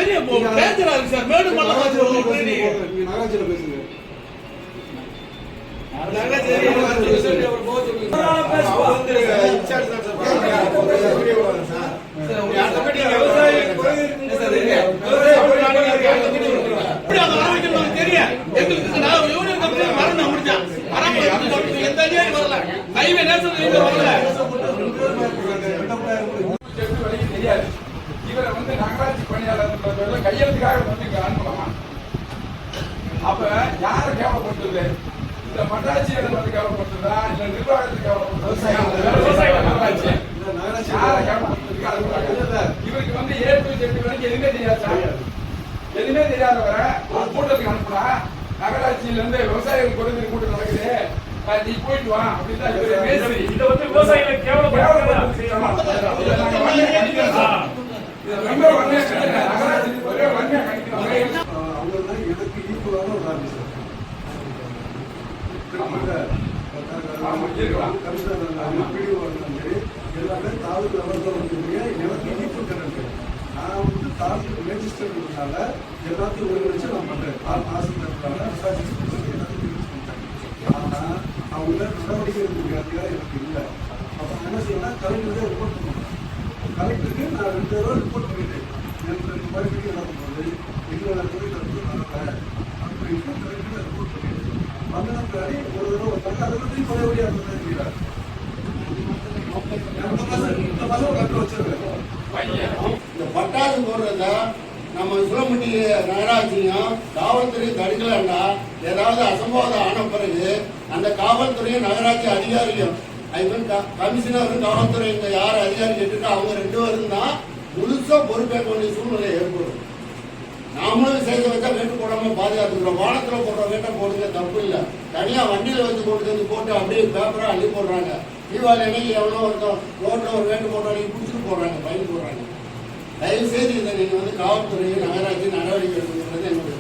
பெரிய டேஞ்சரா இருக்கு சார். மேடு மலை நகராட்சியில பேசுங்க. இவரை வந்து நகராட்சி பணியாளர் கையெழுத்துக்காக வந்து இங்க அனுப்பலாமா? அப்ப யாரை கேவலப்படுத்துது? இந்த மட்டாட்சியிடம் வந்து கேவலப்படுத்துதா இல்ல நிர்வாகத்துக்கு கேவலப்படுத்துதா? யாரை கேவலப்படுத்துறதுக்கு இவருக்கு வந்து A to Z வரைக்கும் எதுவுமே தெரியாது. எதுவுமே தெரியாதவரை ஒரு கூட்டத்துக்கு அனுப்புனா நகராட்சியில இருந்து விவசாயிகள் குறைந்த கூட்டம் நடக்குது, நீ போயிட்டு வா அப்படின்னு தான் இவரு பேசி இதை வந்து விவசாயிகளை கேவலப்படுத்துறது. எல்லாமே தாலுக்கு லெவலில் எனக்கு ஈர்ப்பு கணக்கு. நான் வந்து தாலுக்கு ரெஜிஸ்டர்னால எல்லாத்தையும் ஒருங்கிணைச்சு நான் பண்றேன். ஆசிரியர்களால எல்லாத்தையும் யூஸ் பண்றேன். ஆனா அவங்க நடவடிக்கை எடுக்கிறதுக்காக எனக்கு இல்லை. அப்போ என்ன செய்யணும், கலெக்டருக்கு ரிப்போர்ட் பண்ணணும். கலெக்டருக்கு நான் 2 தடவை ரிப்போர்ட் பண்ணிட்டேன். எனக்கு மறுபடியும் என்ன பண்ணுறது, எங்களோட தொழில் நடக்கிறேன் அப்படின்னு கலெக்டர் ரிப்போர்ட் பண்ணிட்டேன். வந்தன பின்னாடி ஒரு தடவை வந்தாங்க, அதை பற்றி பழையபடியாக இருக்கிறார். இந்த பட்டாசு போடுறத நம்ம சுரமுட்டி நகராட்சியும் காவல்துறை தடுக்கலன்னா ஏதாவது அசம்பாவிதம் ஆன பிறகு அந்த காவல்துறையும் நகராட்சி அதிகாரியும் கமிஷனரும் காவல்துறை இங்க யார் அதிகாரி கேட்டுட்டு அவங்க 2 பேரும் தான் முழுசா பொறுப்பேற்க வேண்டிய சூழ்நிலை ஏற்படும். நாமளும் செய்த வச்சா வேட்டு போடாம பாதுகாத்துக்கிறோம். வானத்துல போடுற வேட்டை போடுங்க, தப்பு இல்லை. தனியா வண்டியில வச்சு கொண்டு போட்டு அப்படியே பேப்பரா அள்ளி போடுறாங்க. தீபாவளி அன்னைக்கு எவ்வளோ ஒருத்தர் ரோட்ல ஒரு வேட்டு போட்டோ நீங்க பிடிச்சிட்டு போடுறாங்க, பயன் போடுறாங்க. தயவு செய்து இதை நீங்க வந்து காவல்துறை நகராட்சி நடவடிக்கை எடுக்கிறது என்னுடைய